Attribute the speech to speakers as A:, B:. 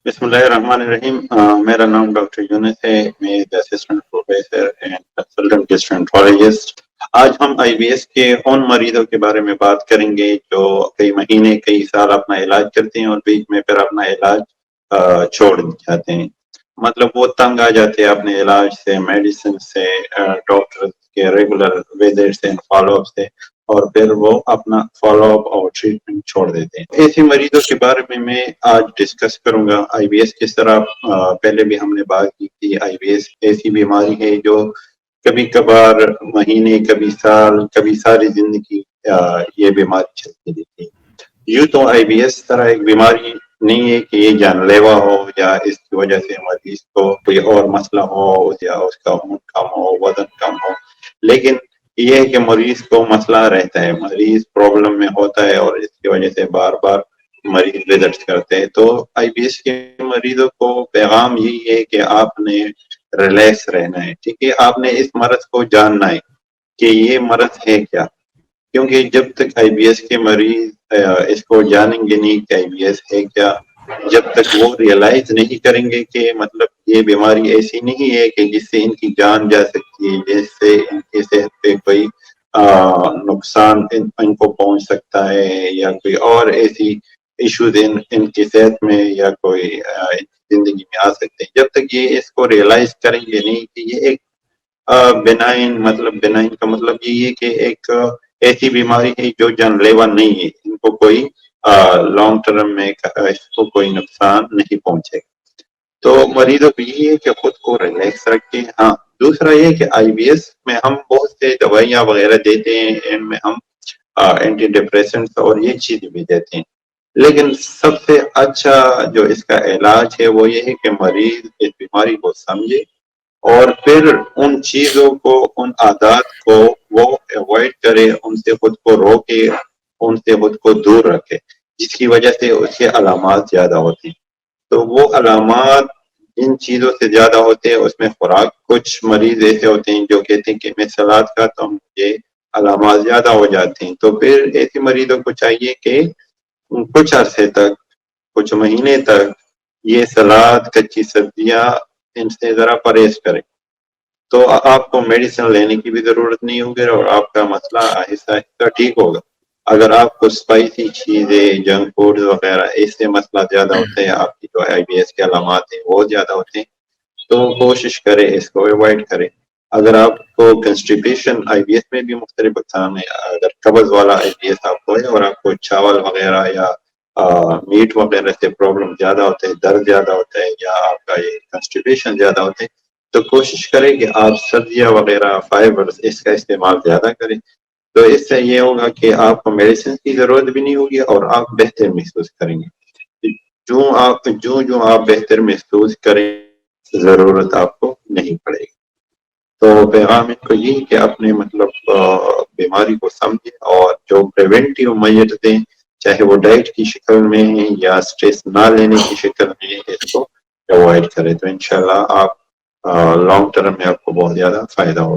A: بسم اللہ الرحمن الرحیم میرا نام ڈاکٹر یونس ہے. میں اسسٹنٹ پروفیسر اینڈ کنسلٹنٹ گیسٹرنٹرولوجسٹ. آج ہم آئی بی ایس کے ان مریضوں کے بارے میں بات کریں گے جو کئی مہینے کئی سال اپنا علاج کرتے ہیں اور بیچ میں پھر اپنا علاج چھوڑ جاتے ہیں. مطلب وہ تنگ آ جاتے ہیں اپنے علاج سے، میڈیسن سے، ڈاکٹر کے ریگولر وزٹ سے، فالو اپ سے، اور پھر وہ اپنا فالو اپ اور ٹریٹمنٹ چھوڑ دیتے ہیں. ایسے مریضوں کے بارے میں آج ڈسکس کروں گا. آئی بی ایس کس طرح پہلے بھی ہم نے بات کی تھی. آئی بی ایس ایسی بیماری ہے جو کبھی کبھار مہینے، کبھی سال، کبھی ساری زندگی یہ بیماری چلتی رہتی ہے. یوں تو آئی بی ایس طرح ایک بیماری نہیں ہے کہ یہ جان لیوا ہو یا اس کی وجہ سے مریض کو کوئی اور مسئلہ ہو یا اس کا خون کم ہو، وزن کم ہو. لیکن یہ ہے کہ مریض کو مسئلہ رہتا ہے، مریض پرابلم میں ہوتا ہے اور اس کی وجہ سے بار بار مریض وزٹ کرتے ہیں. تو آئی بی ایس کے مریضوں کو پیغام یہی ہے کہ آپ نے ریلیکس رہنا ہے. ٹھیک ہے، آپ نے اس مرض کو جاننا ہے کہ یہ مرض ہے کیا. کیونکہ جب تک آئی بی ایس کے مریض اس کو جانیں گے نہیں کہ آئی بی ایس ہے کیا، جب تک وہ ریئلائز نہیں کریں گے کہ مطلب یہ بیماری ایسی نہیں ہے کہ جس سے ان کی جان جا سکتی ہے، جس سے ان کی صحت پہ کوئی نقصان ان کو پہنچ سکتا ہے، یا کوئی اور ایسی ایشوز ان کی صحت میں یا کوئی زندگی میں آ سکتے ہیں. جب تک یہ اس کو ریئلائز کریں گے نہیں کہ یہ ایک بینائن کا مطلب یہ ہے کہ ایک ایسی بیماری ہے جو جان لیوا نہیں ہے، ان کو کوئی لانگ ٹرم میں اس کو کوئی نقصان نہیں پہنچے گا. تو مریضوں کو یہ ہے کہ خود کو ریلیکس رکھیں. ہاں، دوسرا یہ کہ آئی بی ایس میں ہم بہت سے دوائیاں وغیرہ دیتے ہیں، ان میں ہم اینٹی ڈپریسنٹس اور یہ چیز بھی دیتے ہیں. لیکن سب سے اچھا جو اس کا علاج ہے وہ یہ ہے کہ مریض اس بیماری کو سمجھے اور پھر ان چیزوں کو، ان عادات کو وہ اوائڈ کرے، ان سے خود کو روکے، ان سے خود کو دور رکھے جس کی وجہ سے اس کے علامات زیادہ ہوتے ہیں. تو وہ علامات جن چیزوں سے زیادہ ہوتے ہیں اس میں خوراک، کچھ مریض ایسے ہوتے ہیں جو کہتے ہیں کہ میں سلاد کھاتا ہوں، مجھے علامات زیادہ ہو جاتے ہیں. تو پھر ایسے مریضوں کو چاہیے کہ کچھ عرصے تک، کچھ مہینے تک یہ سلاد، کچی سبزیاں، ان سے ذرا پرہیز کریں. تو آپ کو میڈیسن لینے کی بھی ضرورت نہیں ہوگی اور آپ کا مسئلہ آہستہ آہستہ ٹھیک ہوگا. اگر آپ کو اسپائسی چیزیں، جنک فوڈ وغیرہ اس سے مسئلہ زیادہ ہوتا ہے، آپ کی جو آئی بی ایس کے علامات ہیں وہ زیادہ ہوتے ہیں، تو کوشش کریں اس کو اوائڈ کریں. اگر آپ کو کنسٹیپیشن، آئی بی ایس میں بھی مختلف اقسام ہے. اگر قبض والا آئی بی ایس آپ کو ہے اور آپ کو چاول وغیرہ یا میٹ وغیرہ سے پرابلم زیادہ ہوتے ہیں، درد زیادہ ہوتا ہے، یا آپ کا یہ کنسٹیپیشن زیادہ ہوتے ہیں، تو کوشش کریں کہ آپ سبزیاں وغیرہ، فائبرز، اس کا استعمال زیادہ کریں. تو اس سے یہ ہوگا کہ آپ کو میڈیسن کی ضرورت بھی نہیں ہوگی اور آپ بہتر محسوس کریں گے. جو آپ بہتر محسوس کریں، ضرورت آپ کو نہیں پڑے گی. تو پیغام ان کو یہ کہ اپنے مطلب بیماری کو سمجھیں اور جو پریونٹیو میجر دیں، چاہے وہ ڈائٹ کی شکل میں یا اسٹریس نہ لینے کی شکل میں، اس کو اوائڈ کریں. تو انشاءاللہ آپ لانگ ٹرم میں آپ کو بہت زیادہ فائدہ ہوگا.